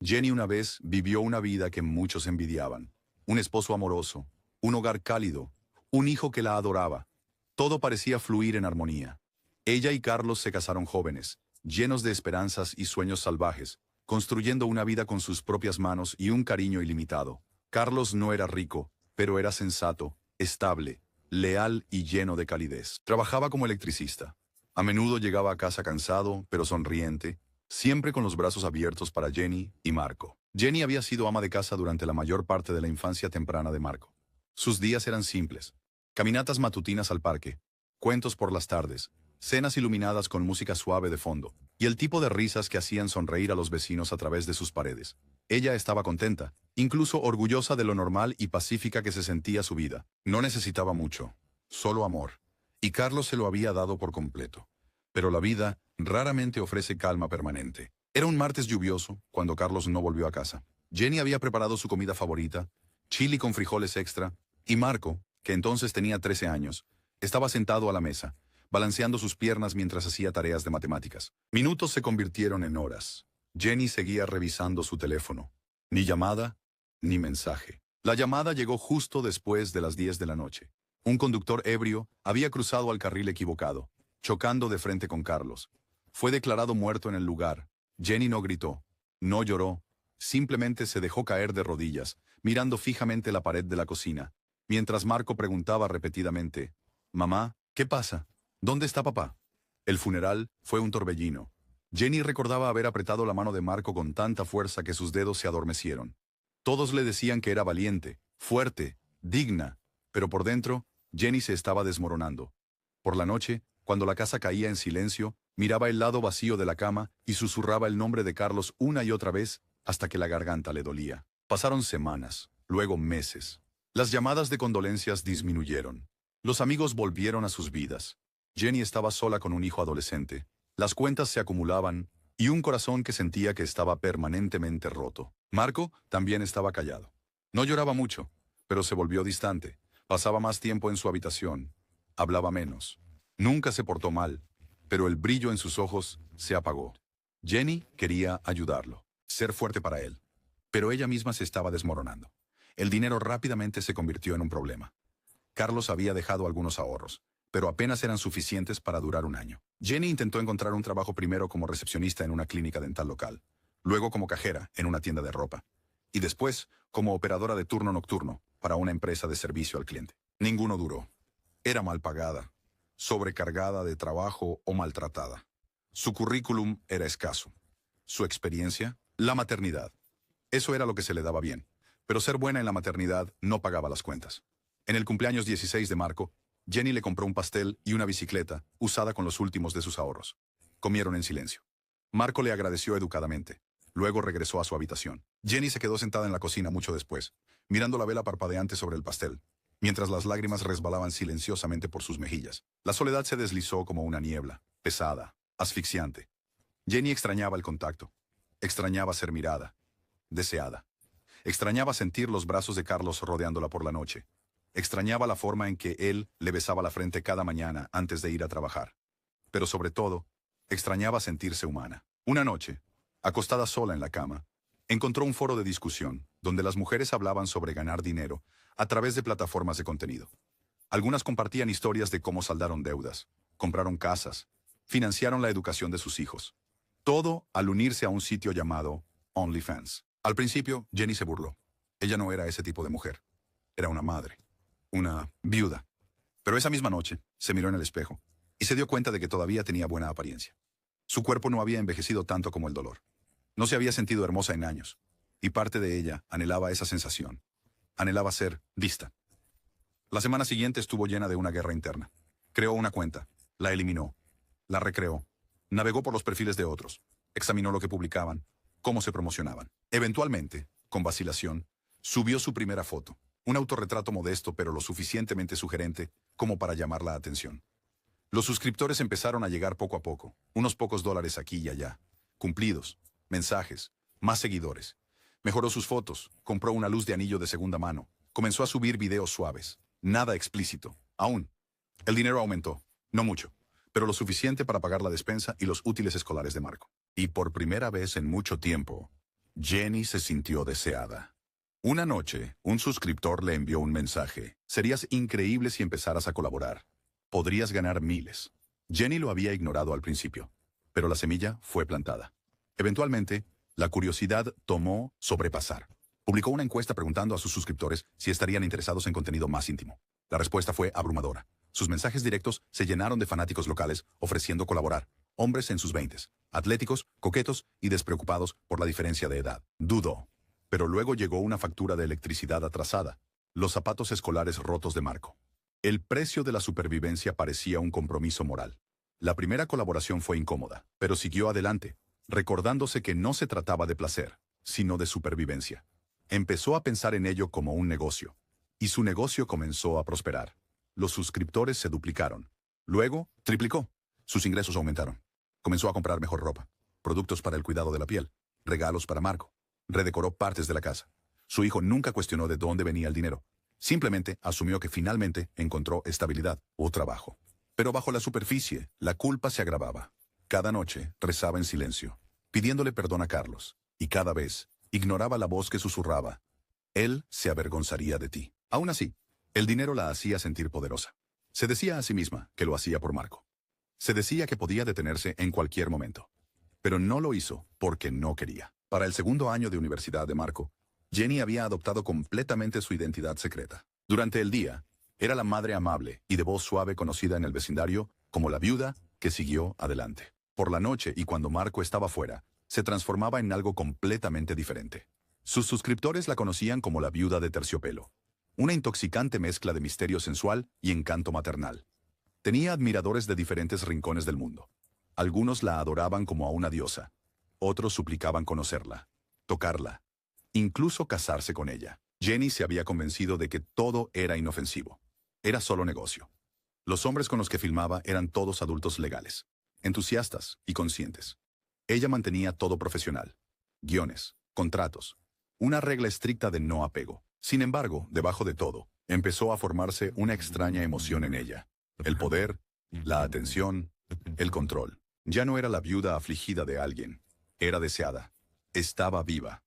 Jenny una vez vivió una vida que muchos envidiaban. Un esposo amoroso, un hogar cálido, un hijo que la adoraba. Todo parecía fluir en armonía. Ella y Carlos se casaron jóvenes, llenos de esperanzas y sueños salvajes, construyendo una vida con sus propias manos y un cariño ilimitado. Carlos no era rico, pero era sensato, estable, leal y lleno de calidez. Trabajaba como electricista. A menudo llegaba a casa cansado, pero sonriente, siempre con los brazos abiertos para Jenny y Marco. Jenny había sido ama de casa durante la mayor parte de la infancia temprana de Marco. Sus días eran simples. Caminatas matutinas al parque, cuentos por las tardes, cenas iluminadas con música suave de fondo, y el tipo de risas que hacían sonreír a los vecinos a través de sus paredes. Ella estaba contenta, incluso orgullosa de lo normal y pacífica que se sentía su vida. No necesitaba mucho, solo amor. Y Carlos se lo había dado por completo. Pero la vida raramente ofrece calma permanente. Era un martes lluvioso cuando Carlos no volvió a casa. Jenny había preparado su comida favorita, chili con frijoles extra, y Marco, que entonces tenía 13 años, estaba sentado a la mesa, balanceando sus piernas mientras hacía tareas de matemáticas. Minutos se convirtieron en horas. Jenny seguía revisando su teléfono. Ni llamada, ni mensaje. La llamada llegó justo después de las 10 de la noche. Un conductor ebrio había cruzado al carril equivocado, chocando de frente con Carlos. Fue declarado muerto en el lugar. Jenny no gritó, no lloró, simplemente se dejó caer de rodillas, mirando fijamente la pared de la cocina, mientras Marco preguntaba repetidamente, «Mamá, ¿qué pasa? ¿Dónde está papá?» El funeral fue un torbellino. Jenny recordaba haber apretado la mano de Marco con tanta fuerza que sus dedos se adormecieron. Todos le decían que era valiente, fuerte, digna, pero por dentro, Jenny se estaba desmoronando. Por la noche, cuando la casa caía en silencio, miraba el lado vacío de la cama y susurraba el nombre de Carlos una y otra vez hasta que la garganta le dolía. Pasaron semanas, luego meses. Las llamadas de condolencias disminuyeron. Los amigos volvieron a sus vidas. Jenny estaba sola con un hijo adolescente. Las cuentas se acumulaban y un corazón que sentía que estaba permanentemente roto. Marco también estaba callado. No lloraba mucho, pero se volvió distante. Pasaba más tiempo en su habitación. Hablaba menos. Nunca se portó mal, pero el brillo en sus ojos se apagó. Jenny quería ayudarlo, ser fuerte para él, pero ella misma se estaba desmoronando. El dinero rápidamente se convirtió en un problema. Carlos había dejado algunos ahorros, pero apenas eran suficientes para durar un año. Jenny intentó encontrar un trabajo primero como recepcionista en una clínica dental local, luego como cajera en una tienda de ropa, y después como operadora de turno nocturno para una empresa de servicio al cliente. Ninguno duró. Era mal pagada, sobrecargada de trabajo o maltratada. Su currículum era escaso. Su experiencia, la maternidad. Eso era lo que se le daba bien, pero ser buena en la maternidad no pagaba las cuentas. En el cumpleaños 16 de Marco, Jenny le compró un pastel y una bicicleta usada con los últimos de sus ahorros. Comieron en silencio. Marco le agradeció educadamente. Luego regresó a su habitación. Jenny se quedó sentada en la cocina mucho después, mirando la vela parpadeante sobre el pastel, mientras las lágrimas resbalaban silenciosamente por sus mejillas. La soledad se deslizó como una niebla, pesada, asfixiante. Jenny extrañaba el contacto. Extrañaba ser mirada, deseada. Extrañaba sentir los brazos de Carlos rodeándola por la noche. Extrañaba la forma en que él le besaba la frente cada mañana antes de ir a trabajar. Pero sobre todo, extrañaba sentirse humana. Una noche, acostada sola en la cama, encontró un foro de discusión donde las mujeres hablaban sobre ganar dinero a través de plataformas de contenido. Algunas compartían historias de cómo saldaron deudas, compraron casas, financiaron la educación de sus hijos. Todo al unirse a un sitio llamado OnlyFans. Al principio, Jenny se burló. Ella no era ese tipo de mujer. Era una madre. Una viuda. Pero esa misma noche, se miró en el espejo y se dio cuenta de que todavía tenía buena apariencia. Su cuerpo no había envejecido tanto como el dolor. No se había sentido hermosa en años, y parte de ella anhelaba esa sensación. Anhelaba ser vista. La semana siguiente estuvo llena de una guerra interna. Creó una cuenta, la eliminó, la recreó, navegó por los perfiles de otros, examinó lo que publicaban, cómo se promocionaban. Eventualmente, con vacilación, subió su primera foto. Un autorretrato modesto pero lo suficientemente sugerente como para llamar la atención. Los suscriptores empezaron a llegar poco a poco, unos pocos dólares aquí y allá. Cumplidos, mensajes, más seguidores. Mejoró sus fotos, compró una luz de anillo de segunda mano, comenzó a subir videos suaves, nada explícito, aún. El dinero aumentó, no mucho, pero lo suficiente para pagar la despensa y los útiles escolares de Marco. Y por primera vez en mucho tiempo, Jenny se sintió deseada. Una noche, un suscriptor le envió un mensaje. Serías increíble si empezaras a colaborar. Podrías ganar miles. Jenny lo había ignorado al principio, pero la semilla fue plantada. Eventualmente, la curiosidad tomó sobrepasar. Publicó una encuesta preguntando a sus suscriptores si estarían interesados en contenido más íntimo. La respuesta fue abrumadora. Sus mensajes directos se llenaron de fanáticos locales ofreciendo colaborar. Hombres en sus veintes, atléticos, coquetos y despreocupados por la diferencia de edad. Dudó. Pero luego llegó una factura de electricidad atrasada. Los zapatos escolares rotos de Marco. El precio de la supervivencia parecía un compromiso moral. La primera colaboración fue incómoda, pero siguió adelante, recordándose que no se trataba de placer, sino de supervivencia. Empezó a pensar en ello como un negocio. Y su negocio comenzó a prosperar. Los suscriptores se duplicaron. Luego, triplicó. Sus ingresos aumentaron. Comenzó a comprar mejor ropa, productos para el cuidado de la piel, regalos para Marco. Redecoró partes de la casa. Su hijo nunca cuestionó de dónde venía el dinero. Simplemente asumió que finalmente encontró estabilidad o trabajo. Pero bajo la superficie, la culpa se agravaba. Cada noche rezaba en silencio, pidiéndole perdón a Carlos. Y cada vez ignoraba la voz que susurraba: él se avergonzaría de ti. Aún así, el dinero la hacía sentir poderosa. Se decía a sí misma que lo hacía por Marco. Se decía que podía detenerse en cualquier momento. Pero no lo hizo porque no quería. Para el segundo año de universidad de Marco, Jenny había adoptado completamente su identidad secreta. Durante el día, era la madre amable y de voz suave conocida en el vecindario como la viuda que siguió adelante. Por la noche y cuando Marco estaba fuera, se transformaba en algo completamente diferente. Sus suscriptores la conocían como la viuda de terciopelo. Una intoxicante mezcla de misterio sensual y encanto maternal. Tenía admiradores de diferentes rincones del mundo. Algunos la adoraban como a una diosa. Otros suplicaban conocerla, tocarla, incluso casarse con ella. Jenny se había convencido de que todo era inofensivo. Era solo negocio. Los hombres con los que filmaba eran todos adultos legales, entusiastas y conscientes. Ella mantenía todo profesional. Guiones, contratos, una regla estricta de no apego. Sin embargo, debajo de todo, empezó a formarse una extraña emoción en ella. El poder, la atención, el control. Ya no era la viuda afligida de alguien. Era deseada. Estaba viva.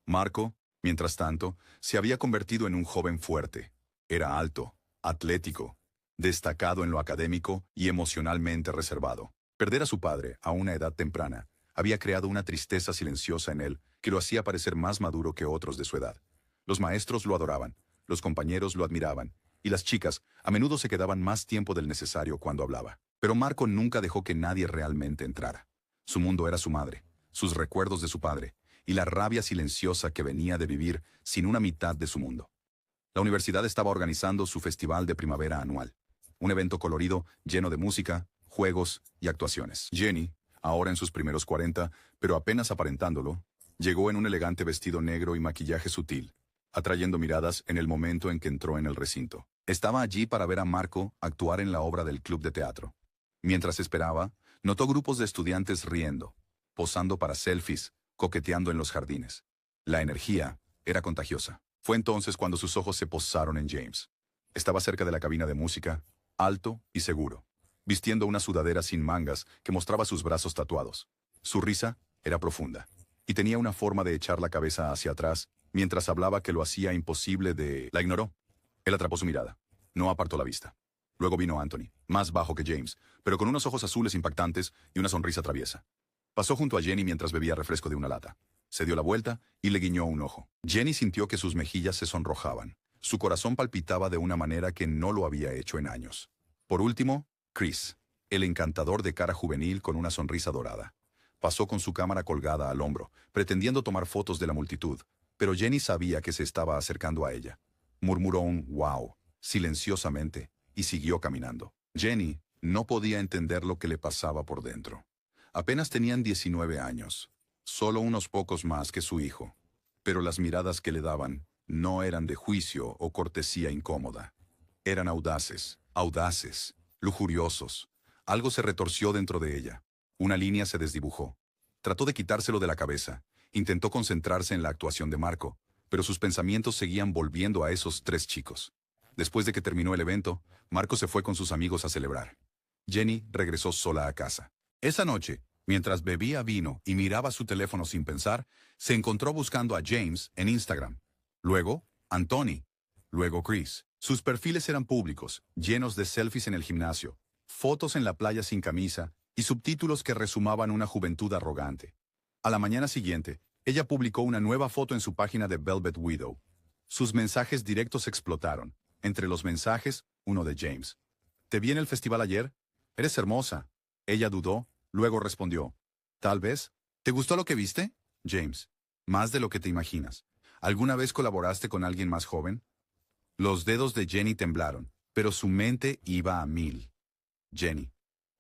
Marco, mientras tanto, se había convertido en un joven fuerte. Era alto, atlético, destacado en lo académico y emocionalmente reservado. Perder a su padre a una edad temprana había creado una tristeza silenciosa en él que lo hacía parecer más maduro que otros de su edad. Los maestros lo adoraban, los compañeros lo admiraban, y las chicas a menudo se quedaban más tiempo del necesario cuando hablaba. Pero Marco nunca dejó que nadie realmente entrara. Su mundo era su madre, sus recuerdos de su padre, y la rabia silenciosa que venía de vivir sin una mitad de su mundo. La universidad estaba organizando su festival de primavera anual, un evento colorido lleno de música, juegos y actuaciones. Jenny, ahora en sus primeros 40, pero apenas aparentándolo, llegó en un elegante vestido negro y maquillaje sutil, atrayendo miradas en el momento en que entró en el recinto. Estaba allí para ver a Marco actuar en la obra del club de teatro. Mientras esperaba, notó grupos de estudiantes riendo, posando para selfies, coqueteando en los jardines. La energía era contagiosa. Fue entonces cuando sus ojos se posaron en James. Estaba cerca de la cabina de música, alto y seguro, vistiendo una sudadera sin mangas que mostraba sus brazos tatuados. Su risa era profunda, y tenía una forma de echar la cabeza hacia atrás mientras hablaba que lo hacía imposible de... La ignoró. Él atrapó su mirada. No apartó la vista. Luego vino Anthony, más bajo que James, pero con unos ojos azules impactantes y una sonrisa traviesa. Pasó junto a Jenny mientras bebía refresco de una lata. Se dio la vuelta y le guiñó un ojo. Jenny sintió que sus mejillas se sonrojaban. Su corazón palpitaba de una manera que no lo había hecho en años. Por último, Chris, el encantador de cara juvenil con una sonrisa dorada. Pasó con su cámara colgada al hombro, pretendiendo tomar fotos de la multitud, pero Jenny sabía que se estaba acercando a ella. Murmuró un «wow», silenciosamente, y siguió caminando. Jenny no podía entender lo que le pasaba por dentro. Apenas tenían 19 años, solo unos pocos más que su hijo, pero las miradas que le daban no eran de juicio o cortesía incómoda. Eran audaces, lujuriosos. Algo se retorció dentro de ella. Una línea se desdibujó. Trató de quitárselo de la cabeza. Intentó concentrarse en la actuación de Marco, pero sus pensamientos seguían volviendo a esos 3 chicos. Después de que terminó el evento, Marco se fue con sus amigos a celebrar. Jenny regresó sola a casa. Esa noche, Mientras bebía vino y miraba su teléfono sin pensar, se encontró buscando a James en Instagram. Luego, Anthony. Luego Chris. Sus perfiles eran públicos, llenos de selfies en el gimnasio, fotos en la playa sin camisa y subtítulos que resumaban una juventud arrogante. A la mañana siguiente, ella publicó una nueva foto en su página de Velvet Widow. Sus mensajes directos explotaron. Entre los mensajes, uno de James. «¿Te vi en el festival ayer? Eres hermosa». Ella dudó, luego respondió. «Tal vez. ¿Te gustó lo que viste?» James. «Más de lo que te imaginas. ¿Alguna vez colaboraste con alguien más joven?» Los dedos de Jenny temblaron, pero su mente iba a 1000. Jenny.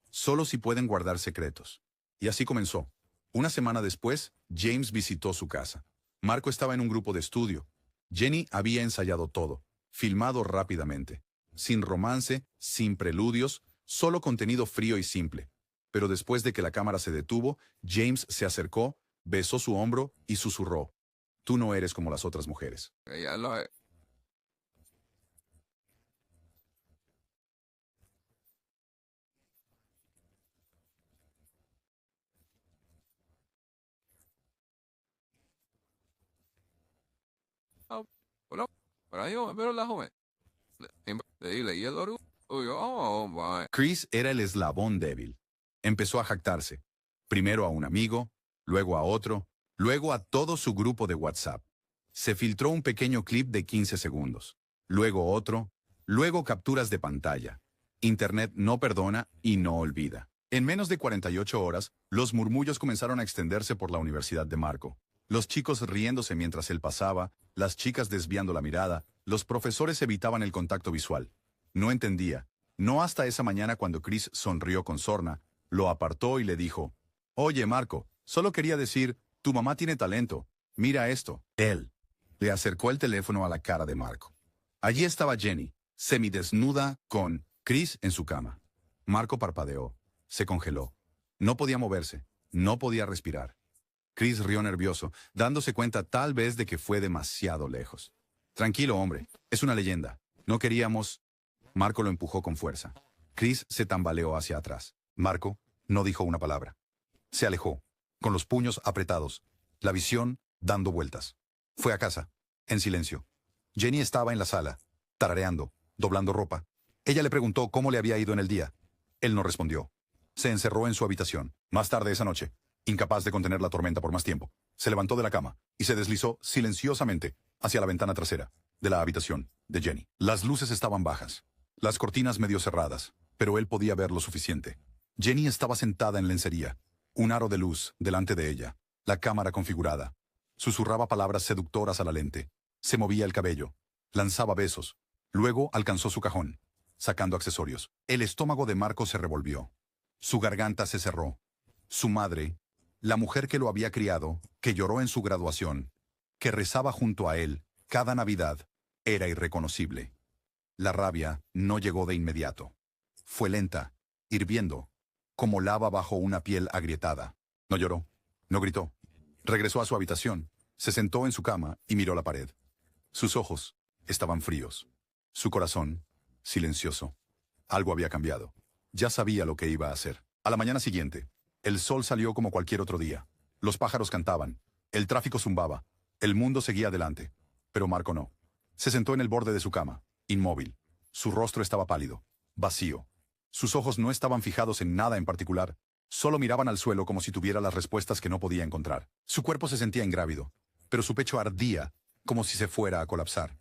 «Solo si pueden guardar secretos». Y así comenzó. Una semana después, James visitó su casa. Marco estaba en un grupo de estudio. Jenny había ensayado todo, filmado rápidamente. Sin romance, sin preludios, solo contenido frío y simple. Pero después de que la cámara se detuvo, James se acercó, besó su hombro y susurró. «Tú no eres como las otras mujeres». Ella lo es. Hola, para yo, pero la joven. Le el oro. Oh, my. Chris era el eslabón débil. Empezó a jactarse. Primero a un amigo, luego a otro, luego a todo su grupo de WhatsApp. Se filtró un pequeño clip de 15 segundos. Luego otro, luego capturas de pantalla. Internet no perdona y no olvida. En menos de 48 horas, los murmullos comenzaron a extenderse por la Universidad de Marco. Los chicos riéndose mientras él pasaba, las chicas desviando la mirada, los profesores evitaban el contacto visual. No entendía. No hasta esa mañana cuando Chris sonrió con sorna, lo apartó y le dijo, «Oye, Marco, solo quería decir, tu mamá tiene talento. Mira esto». Él le acercó el teléfono a la cara de Marco. Allí estaba Jenny, semidesnuda, con Chris en su cama. Marco parpadeó. Se congeló. No podía moverse. No podía respirar. Chris rió nervioso, dándose cuenta tal vez de que fue demasiado lejos. «Tranquilo, hombre. Es una leyenda. No queríamos...» Marco lo empujó con fuerza. Chris se tambaleó hacia atrás. Marco no dijo una palabra. Se alejó, con los puños apretados, la visión dando vueltas. Fue a casa, en silencio. Jenny estaba en la sala, tarareando, doblando ropa. Ella le preguntó cómo le había ido en el día. Él no respondió. Se encerró en su habitación. Más tarde esa noche, incapaz de contener la tormenta por más tiempo, se levantó de la cama y se deslizó silenciosamente hacia la ventana trasera de la habitación de Jenny. Las luces estaban bajas, las cortinas medio cerradas, pero él podía ver lo suficiente. Jenny estaba sentada en lencería, un aro de luz delante de ella, la cámara configurada. Susurraba palabras seductoras a la lente. Se movía el cabello. Lanzaba besos. Luego alcanzó su cajón, sacando accesorios. El estómago de Marco se revolvió. Su garganta se cerró. Su madre, la mujer que lo había criado, que lloró en su graduación, que rezaba junto a él cada Navidad, era irreconocible. La rabia no llegó de inmediato. Fue lenta, hirviendo, como lava bajo una piel agrietada. No lloró, no gritó. Regresó a su habitación, se sentó en su cama y miró la pared. Sus ojos estaban fríos. Su corazón, silencioso. Algo había cambiado. Ya sabía lo que iba a hacer. A la mañana siguiente, el sol salió como cualquier otro día. Los pájaros cantaban. El tráfico zumbaba. El mundo seguía adelante. Pero Marco no. Se sentó en el borde de su cama, inmóvil. Su rostro estaba pálido, vacío. Sus ojos no estaban fijados en nada en particular. Solo miraban al suelo como si tuviera las respuestas que no podía encontrar. Su cuerpo se sentía ingrávido, pero su pecho ardía como si se fuera a colapsar.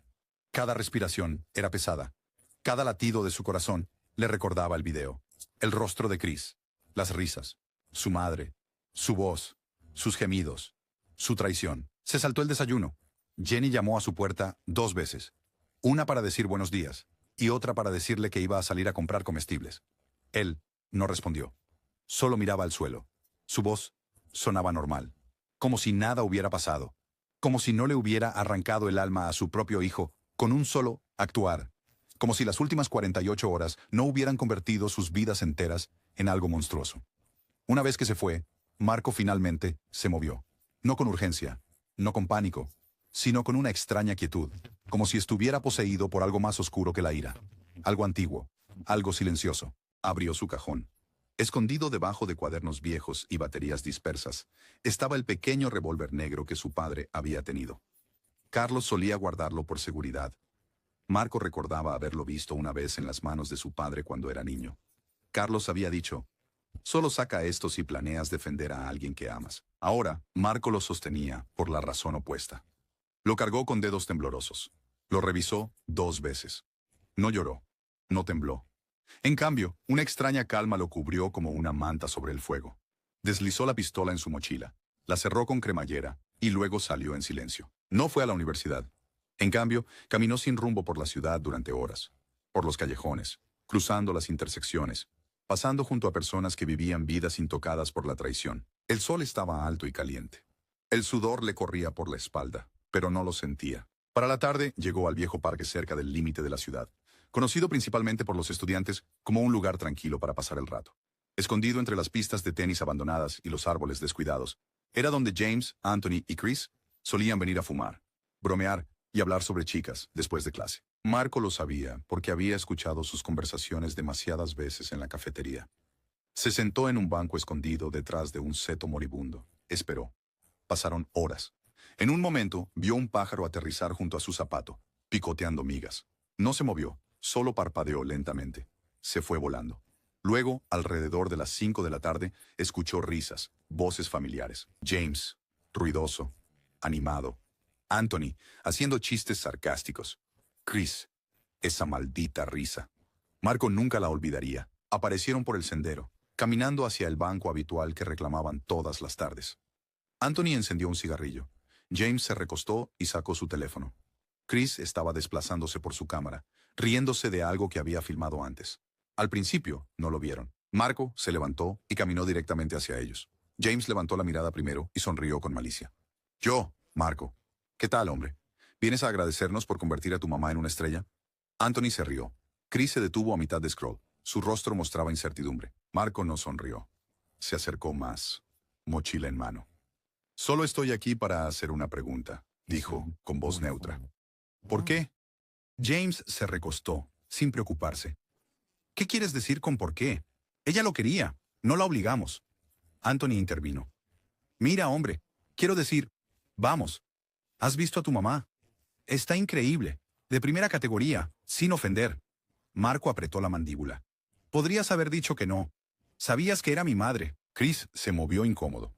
Cada respiración era pesada. Cada latido de su corazón le recordaba el video. El rostro de Chris, las risas, su madre, su voz, sus gemidos, su traición. Se saltó el desayuno. Jenny llamó a su puerta 2 veces. Una para decir buenos días y otra para decirle que iba a salir a comprar comestibles. Él no respondió. Solo miraba al suelo. Su voz sonaba normal, como si nada hubiera pasado, como si no le hubiera arrancado el alma a su propio hijo con un solo actuar, como si las últimas 48 horas no hubieran convertido sus vidas enteras en algo monstruoso. Una vez que se fue, Marco finalmente se movió. No con urgencia, no con pánico, sino con una extraña quietud, como si estuviera poseído por algo más oscuro que la ira. Algo antiguo, algo silencioso. Abrió su cajón. Escondido debajo de cuadernos viejos y baterías dispersas, estaba el pequeño revólver negro que su padre había tenido. Carlos solía guardarlo por seguridad. Marco recordaba haberlo visto una vez en las manos de su padre cuando era niño. Carlos había dicho, solo saca esto si planeas defender a alguien que amas. Ahora, Marco lo sostenía por la razón opuesta. Lo cargó con dedos temblorosos. Lo revisó 2 veces. No lloró. No tembló. En cambio, una extraña calma lo cubrió como una manta sobre el fuego. Deslizó la pistola en su mochila, la cerró con cremallera y luego salió en silencio. No fue a la universidad. En cambio, caminó sin rumbo por la ciudad durante horas, por los callejones, cruzando las intersecciones, pasando junto a personas que vivían vidas intocadas por la traición. El sol estaba alto y caliente. El sudor le corría por la espalda, pero no lo sentía. Para la tarde llegó al viejo parque cerca del límite de la ciudad, conocido principalmente por los estudiantes como un lugar tranquilo para pasar el rato. Escondido entre las pistas de tenis abandonadas y los árboles descuidados, era donde James, Anthony y Chris solían venir a fumar, bromear y hablar sobre chicas después de clase. Marco lo sabía porque había escuchado sus conversaciones demasiadas veces en la cafetería. Se sentó en un banco escondido detrás de un seto moribundo. Esperó. Pasaron horas. En un momento vio un pájaro aterrizar junto a su zapato, picoteando migas. No se movió, solo parpadeó lentamente. Se fue volando. Luego, alrededor de las 5 de la tarde, escuchó risas, voces familiares. James, ruidoso, animado. Anthony, haciendo chistes sarcásticos. Chris, esa maldita risa. Marco nunca la olvidaría. Aparecieron por el sendero, caminando hacia el banco habitual que reclamaban todas las tardes. Anthony encendió un cigarrillo. James se recostó y sacó su teléfono. Chris estaba desplazándose por su cámara, riéndose de algo que había filmado antes. Al principio, no lo vieron. Marco se levantó y caminó directamente hacia ellos. James levantó la mirada primero y sonrió con malicia. Yo, Marco. ¿Qué tal, hombre? ¿Vienes a agradecernos por convertir a tu mamá en una estrella? Anthony se rió. Chris se detuvo a mitad de scroll. Su rostro mostraba incertidumbre. Marco no sonrió. Se acercó más, mochila en mano. Solo estoy aquí para hacer una pregunta, dijo, con voz neutra. ¿Por qué? James se recostó, sin preocuparse. ¿Qué quieres decir con por qué? Ella lo quería, no la obligamos. Anthony intervino. Mira, hombre, quiero decir, vamos, ¿has visto a tu mamá? Está increíble, de primera categoría, sin ofender. Marco apretó la mandíbula. Podrías haber dicho que no. Sabías que era mi madre. Chris se movió incómodo.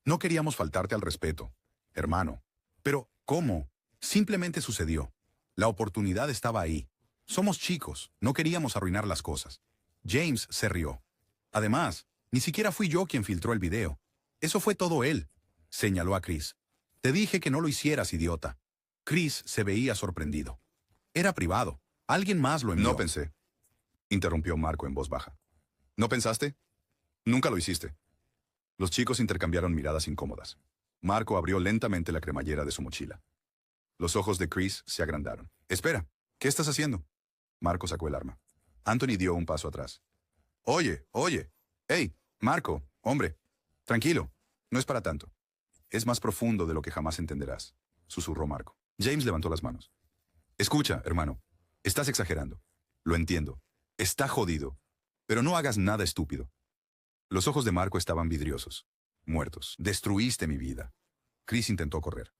No queríamos faltarte al respeto, hermano. Pero, ¿cómo? Simplemente sucedió. La oportunidad estaba ahí. Somos chicos, no queríamos arruinar las cosas. James se rió. Además, ni siquiera fui yo quien filtró el video. Eso fue todo él, señaló a Chris. Te dije que no lo hicieras, idiota. Chris se veía sorprendido. Era privado. Alguien más lo envió. No pensé, interrumpió Marco en voz baja. ¿No pensaste? Nunca lo hiciste. Los chicos intercambiaron miradas incómodas. Marco abrió lentamente la cremallera de su mochila. Los ojos de Chris se agrandaron. Espera, ¿qué estás haciendo? Marco sacó el arma. Anthony dio un paso atrás. Oye. Hey, Marco, hombre. Tranquilo, no es para tanto. Es más profundo de lo que jamás entenderás, susurró Marco. James levantó las manos. Escucha, hermano, estás exagerando. Lo entiendo. Está jodido. Pero no hagas nada estúpido. Los ojos de Marco estaban vidriosos, muertos. Destruiste mi vida. Chris intentó correr.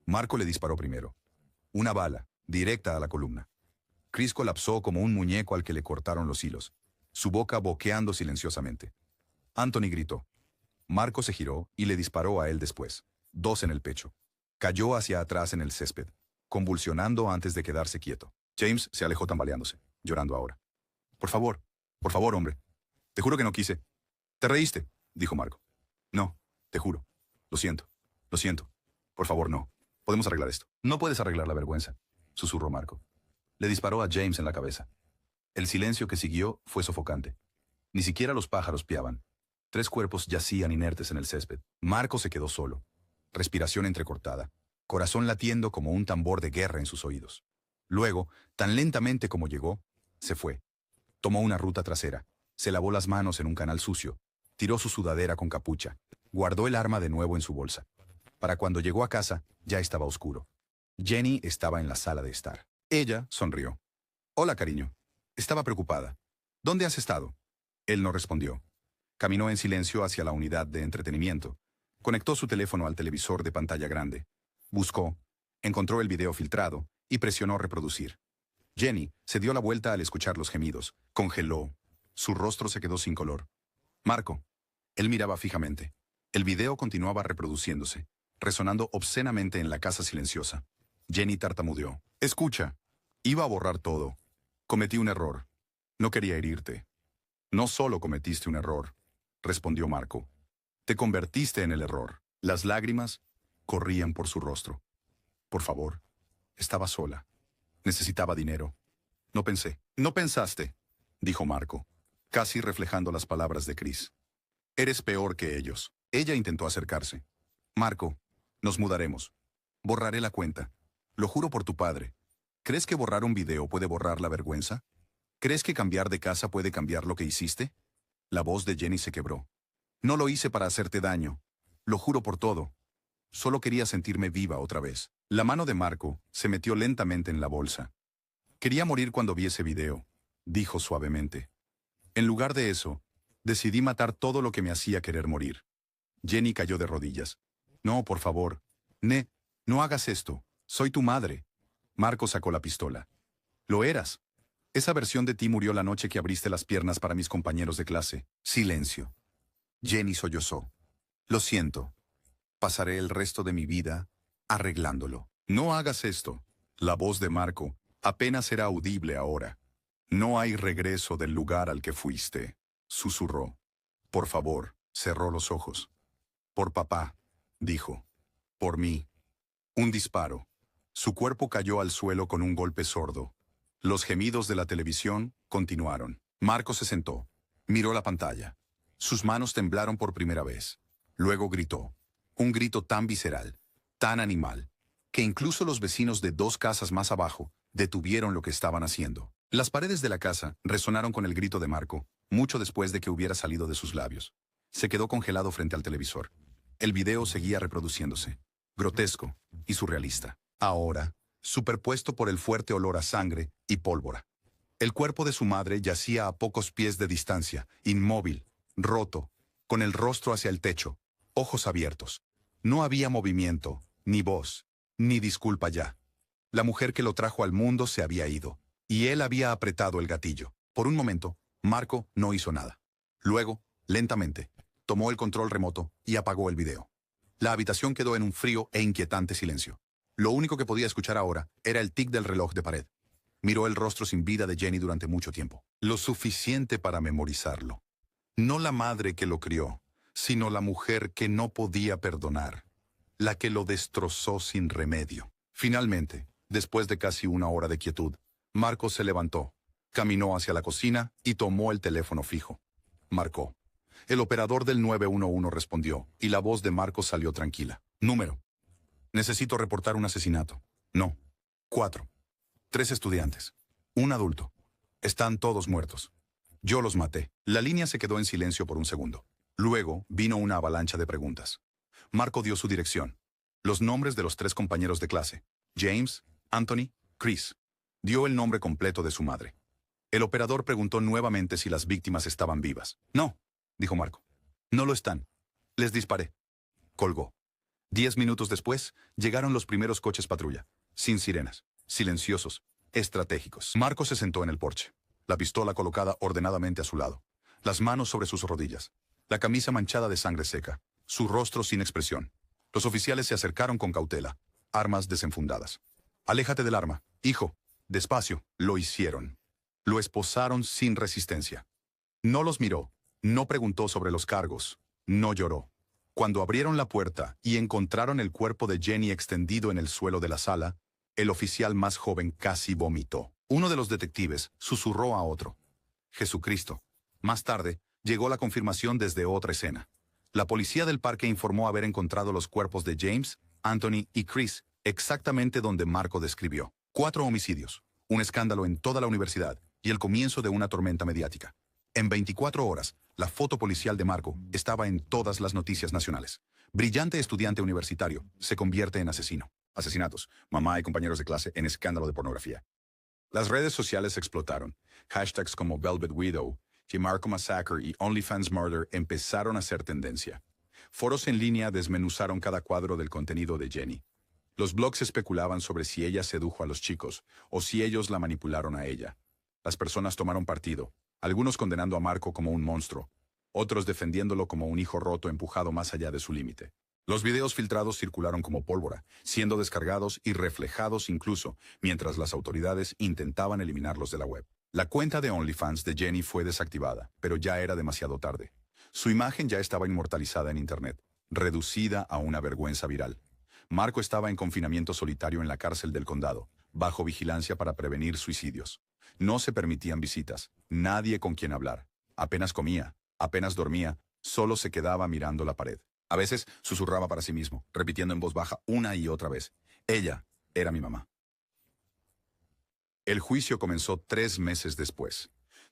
Marco le disparó primero. Una bala, directa a la columna. Chris colapsó como un muñeco al que le cortaron los hilos, su boca boqueando silenciosamente. Anthony gritó. Marco se giró y le disparó a él después. 2 en el pecho. Cayó hacia atrás en el césped, convulsionando antes de quedarse quieto. James se alejó tambaleándose, llorando ahora. Por favor, hombre. Te juro que no quise. Te reíste, dijo Marco. No, te juro. Lo siento. Por favor, no. Podemos arreglar esto. No puedes arreglar la vergüenza, susurró Marco. Le disparó a James en la cabeza. El silencio que siguió fue sofocante. Ni siquiera los pájaros piaban. 3 cuerpos yacían inertes en el césped. Marco se quedó solo. Respiración entrecortada. Corazón latiendo como un tambor de guerra en sus oídos. Luego, tan lentamente como llegó, se fue. Tomó una ruta trasera. Se lavó las manos en un canal sucio. Tiró su sudadera con capucha. Guardó el arma de nuevo en su bolsa. Para cuando llegó a casa, ya estaba oscuro. Jenny estaba en la sala de estar. Ella sonrió. Hola, cariño. Estaba preocupada. ¿Dónde has estado? Él no respondió. Caminó en silencio hacia la unidad de entretenimiento. Conectó su teléfono al televisor de pantalla grande. Buscó, encontró el video filtrado y presionó reproducir. Jenny se dio la vuelta al escuchar los gemidos. Congeló. Su rostro se quedó sin color. Marco. Él miraba fijamente. El video continuaba reproduciéndose, resonando obscenamente en la casa silenciosa. Jenny tartamudeó. Escucha. Iba a borrar todo. Cometí un error. No quería herirte. No solo cometiste un error, respondió Marco. Te convertiste en el error. Las lágrimas corrían por su rostro. Por favor. Estaba sola. Necesitaba dinero. No pensé. No pensaste, dijo Marco, casi reflejando las palabras de Chris. Eres peor que ellos. Ella intentó acercarse. Marco, nos mudaremos. Borraré la cuenta. Lo juro por tu padre. ¿Crees que borrar un video puede borrar la vergüenza? ¿Crees que cambiar de casa puede cambiar lo que hiciste? La voz de Jenny se quebró. No lo hice para hacerte daño. Lo juro por todo. Solo quería sentirme viva otra vez. La mano de Marco se metió lentamente en la bolsa. Quería morir cuando vi ese video, dijo suavemente. En lugar de eso, decidí matar todo lo que me hacía querer morir. Jenny cayó de rodillas. No, por favor. No hagas esto. Soy tu madre. Marco sacó la pistola. Lo eras. Esa versión de ti murió la noche que abriste las piernas para mis compañeros de clase. Silencio. Jenny sollozó. Lo siento. Pasaré el resto de mi vida arreglándolo. No hagas esto. La voz de Marco apenas era audible ahora. No hay regreso del lugar al que fuiste, susurró. Por favor, cerró los ojos. Por papá, dijo. Por mí. Un disparo. Su cuerpo cayó al suelo con un golpe sordo. Los gemidos de la televisión continuaron. Marco se sentó. Miró la pantalla. Sus manos temblaron por primera vez. Luego gritó. Un grito tan visceral, tan animal, que incluso los vecinos de 2 casas más abajo detuvieron lo que estaban haciendo. Las paredes de la casa resonaron con el grito de Marco, mucho después de que hubiera salido de sus labios. Se quedó congelado frente al televisor. El video seguía reproduciéndose, grotesco y surrealista. Ahora, superpuesto por el fuerte olor a sangre y pólvora. El cuerpo de su madre yacía a pocos pies de distancia, inmóvil, roto, con el rostro hacia el techo, ojos abiertos. No había movimiento, ni voz, ni disculpa ya. La mujer que lo trajo al mundo se había ido, y él había apretado el gatillo. Por un momento, Marco no hizo nada. Luego, lentamente, tomó el control remoto y apagó el video. La habitación quedó en un frío e inquietante silencio. Lo único que podía escuchar ahora era el tic del reloj de pared. Miró el rostro sin vida de Jenny durante mucho tiempo. Lo suficiente para memorizarlo. No la madre que lo crió, sino la mujer que no podía perdonar. La que lo destrozó sin remedio. Finalmente, después de casi 1 hora de quietud, Marco se levantó, caminó hacia la cocina y tomó el teléfono fijo. Marcó. El operador del 911 respondió, y la voz de Marco salió tranquila. Número. Necesito reportar un asesinato. No. 4. 3 estudiantes. Un adulto. Están todos muertos. Yo los maté. La línea se quedó en silencio por un segundo. Luego vino una avalancha de preguntas. Marco dio su dirección. Los nombres de los 3 compañeros de clase. James, Anthony, Chris. Dio el nombre completo de su madre. El operador preguntó nuevamente si las víctimas estaban vivas. No, dijo Marco. No lo están. Les disparé. Colgó. 10 minutos después, llegaron los primeros coches patrulla. Sin sirenas. Silenciosos. Estratégicos. Marco se sentó en el porche. La pistola colocada ordenadamente a su lado. Las manos sobre sus rodillas. La camisa manchada de sangre seca. Su rostro sin expresión. Los oficiales se acercaron con cautela. Armas desenfundadas. Aléjate del arma, hijo. Despacio. Lo hicieron. Lo esposaron sin resistencia. No los miró. No preguntó sobre los cargos. No lloró. Cuando abrieron la puerta y encontraron el cuerpo de Jenny extendido en el suelo de la sala, el oficial más joven casi vomitó. Uno de los detectives susurró a otro. Jesucristo. Más tarde, llegó la confirmación desde otra escena. La policía del parque informó haber encontrado los cuerpos de James, Anthony y Chris exactamente donde Marco describió. 4 homicidios, un escándalo en toda la universidad y el comienzo de una tormenta mediática. En 24 horas, la foto policial de Marco estaba en todas las noticias nacionales. Brillante estudiante universitario se convierte en asesino. Asesinatos, mamá y compañeros de clase en escándalo de pornografía. Las redes sociales explotaron. Hashtags como Velvet Widow The Marco Massacre y OnlyFans Murder empezaron a ser tendencia. Foros en línea desmenuzaron cada cuadro del contenido de Jenny. Los blogs especulaban sobre si ella sedujo a los chicos o si ellos la manipularon a ella. Las personas tomaron partido, algunos condenando a Marco como un monstruo, otros defendiéndolo como un hijo roto empujado más allá de su límite. Los videos filtrados circularon como pólvora, siendo descargados y reflejados incluso, mientras las autoridades intentaban eliminarlos de la web. La cuenta de OnlyFans de Jenny fue desactivada, pero ya era demasiado tarde. Su imagen ya estaba inmortalizada en Internet, reducida a una vergüenza viral. Marco estaba en confinamiento solitario en la cárcel del condado, bajo vigilancia para prevenir suicidios. No se permitían visitas, nadie con quien hablar. Apenas comía, apenas dormía, solo se quedaba mirando la pared. A veces susurraba para sí mismo, repitiendo en voz baja una y otra vez: ella era mi mamá. El juicio comenzó 3 meses después.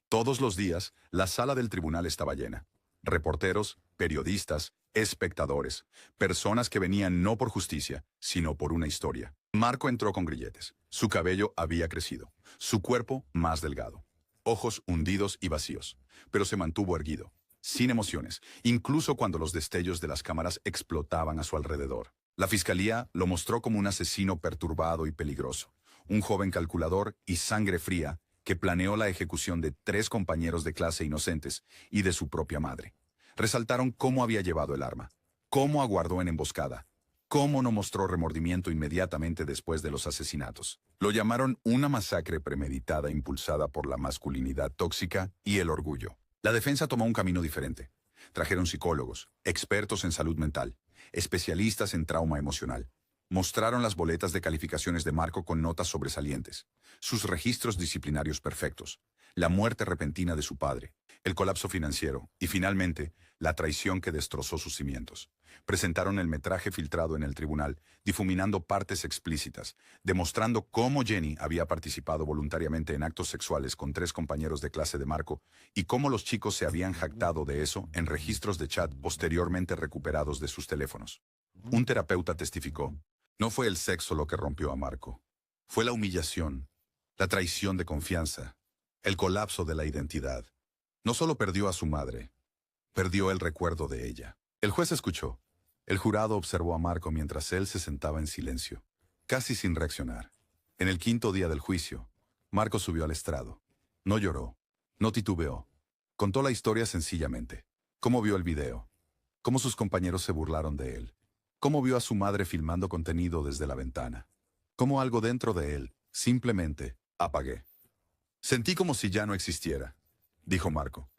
Todos los días, la sala del tribunal estaba llena. Reporteros, periodistas, espectadores, personas que venían no por justicia, sino por una historia. Marco entró con grilletes. Su cabello había crecido, su cuerpo más delgado, ojos hundidos y vacíos, pero se mantuvo erguido, sin emociones, incluso cuando los destellos de las cámaras explotaban a su alrededor. La fiscalía lo mostró como un asesino perturbado y peligroso, un joven calculador y sangre fría que planeó la ejecución de 3 compañeros de clase inocentes y de su propia madre. Resaltaron cómo había llevado el arma, cómo aguardó en emboscada, cómo no mostró remordimiento inmediatamente después de los asesinatos. Lo llamaron una masacre premeditada impulsada por la masculinidad tóxica y el orgullo. La defensa tomó un camino diferente. Trajeron psicólogos, expertos en salud mental, especialistas en trauma emocional. Mostraron las boletas de calificaciones de Marco con notas sobresalientes, sus registros disciplinarios perfectos, la muerte repentina de su padre, el colapso financiero y, finalmente, la traición que destrozó sus cimientos. Presentaron el metraje filtrado en el tribunal, difuminando partes explícitas, demostrando cómo Jenny había participado voluntariamente en actos sexuales con 3 compañeros de clase de Marco y cómo los chicos se habían jactado de eso en registros de chat posteriormente recuperados de sus teléfonos. Un terapeuta testificó: no fue el sexo lo que rompió a Marco. Fue la humillación, la traición de confianza, el colapso de la identidad. No solo perdió a su madre, perdió el recuerdo de ella. El juez escuchó. El jurado observó a Marco mientras él se sentaba en silencio, casi sin reaccionar. En el 5.º día del juicio, Marco subió al estrado. No lloró, no titubeó. Contó la historia sencillamente. Cómo vio el video, cómo sus compañeros se burlaron de él, cómo vio a su madre filmando contenido desde la ventana, cómo algo dentro de él simplemente apagué. Sentí como si ya no existiera, dijo Marco.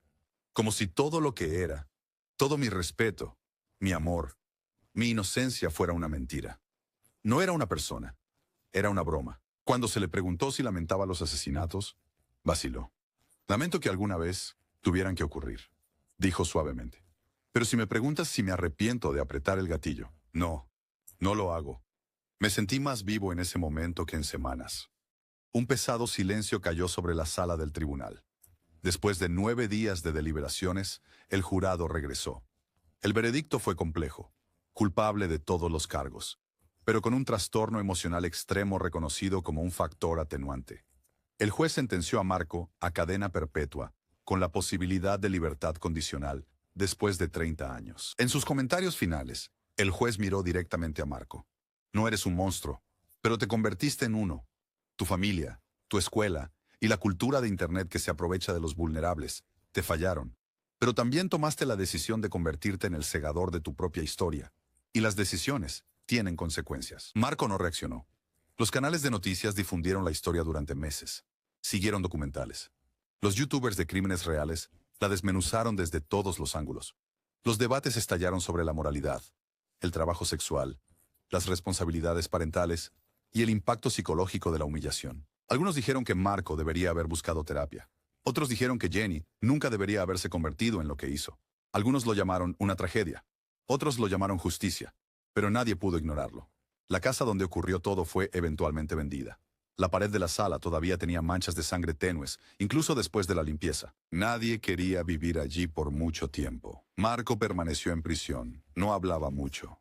Como si todo lo que era, todo mi respeto, mi amor, mi inocencia fuera una mentira. No era una persona, era una broma. Cuando se le preguntó si lamentaba los asesinatos, vaciló. Lamento que alguna vez tuvieran que ocurrir, dijo suavemente. Pero si me preguntas si me arrepiento de apretar el gatillo, no lo hago. Me sentí más vivo en ese momento que en semanas. Un pesado silencio cayó sobre la sala del tribunal. Después de 9 días de deliberaciones, el jurado regresó. El veredicto fue complejo, culpable de todos los cargos, pero con un trastorno emocional extremo reconocido como un factor atenuante. El juez sentenció a Marco a cadena perpetua, con la posibilidad de libertad condicional, después de 30 años. En sus comentarios finales, el juez miró directamente a Marco. No eres un monstruo, pero te convertiste en uno. Tu familia, tu escuela y la cultura de Internet que se aprovecha de los vulnerables te fallaron. Pero también tomaste la decisión de convertirte en el segador de tu propia historia. Y las decisiones tienen consecuencias. Marco no reaccionó. Los canales de noticias difundieron la historia durante meses. Siguieron documentales. Los youtubers de crímenes reales la desmenuzaron desde todos los ángulos. Los debates estallaron sobre la moralidad, el trabajo sexual, las responsabilidades parentales y el impacto psicológico de la humillación. Algunos dijeron que Marco debería haber buscado terapia. Otros dijeron que Jenny nunca debería haberse convertido en lo que hizo. Algunos lo llamaron una tragedia. Otros lo llamaron justicia. Pero nadie pudo ignorarlo. La casa donde ocurrió todo fue eventualmente vendida. La pared de la sala todavía tenía manchas de sangre tenues, incluso después de la limpieza. Nadie quería vivir allí por mucho tiempo. Marco permaneció en prisión. No hablaba mucho.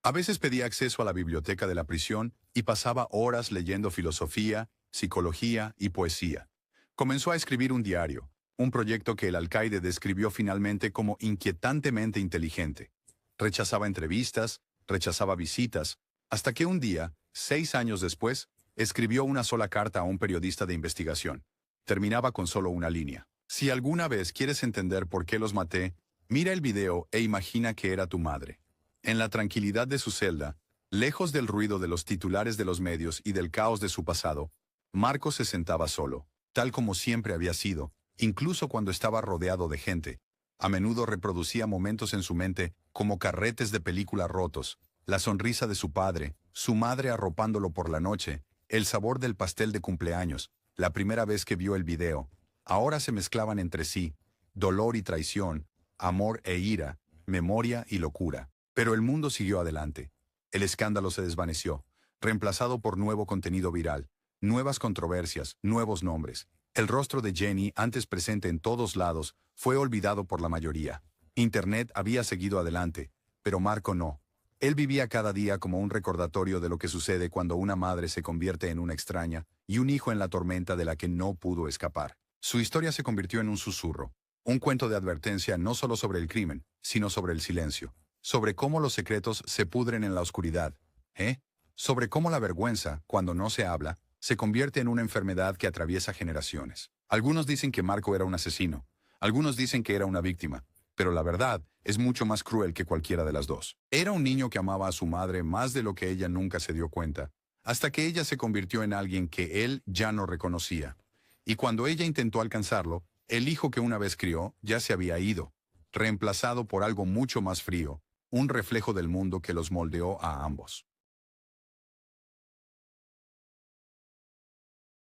A veces pedía acceso a la biblioteca de la prisión y pasaba horas leyendo filosofía, psicología y poesía. Comenzó a escribir un diario, un proyecto que el alcaide describió finalmente como inquietantemente inteligente. Rechazaba entrevistas, rechazaba visitas, hasta que un día, 6 años después, escribió una sola carta a un periodista de investigación. Terminaba con solo una línea. Si alguna vez quieres entender por qué los maté, mira el video e imagina que era tu madre. En la tranquilidad de su celda, lejos del ruido de los titulares de los medios y del caos de su pasado, Marco se sentaba solo, tal como siempre había sido, incluso cuando estaba rodeado de gente. A menudo reproducía momentos en su mente como carretes de película rotos, la sonrisa de su padre, su madre arropándolo por la noche, el sabor del pastel de cumpleaños, la primera vez que vio el video. Ahora se mezclaban entre sí, dolor y traición, amor e ira, memoria y locura. Pero el mundo siguió adelante. El escándalo se desvaneció, reemplazado por nuevo contenido viral, nuevas controversias, nuevos nombres. El rostro de Jenny, antes presente en todos lados, fue olvidado por la mayoría. Internet había seguido adelante, pero Marco no. Él vivía cada día como un recordatorio de lo que sucede cuando una madre se convierte en una extraña y un hijo en la tormenta de la que no pudo escapar. Su historia se convirtió en un susurro, un cuento de advertencia no solo sobre el crimen, sino sobre el silencio, sobre cómo los secretos se pudren en la oscuridad, sobre cómo la vergüenza, cuando no se habla, se convierte en una enfermedad que atraviesa generaciones. Algunos dicen que Marco era un asesino, algunos dicen que era una víctima, pero la verdad es mucho más cruel que cualquiera de las dos. Era un niño que amaba a su madre más de lo que ella nunca se dio cuenta, hasta que ella se convirtió en alguien que él ya no reconocía. Y cuando ella intentó alcanzarlo, el hijo que una vez crió ya se había ido, reemplazado por algo mucho más frío, un reflejo del mundo que los moldeó a ambos.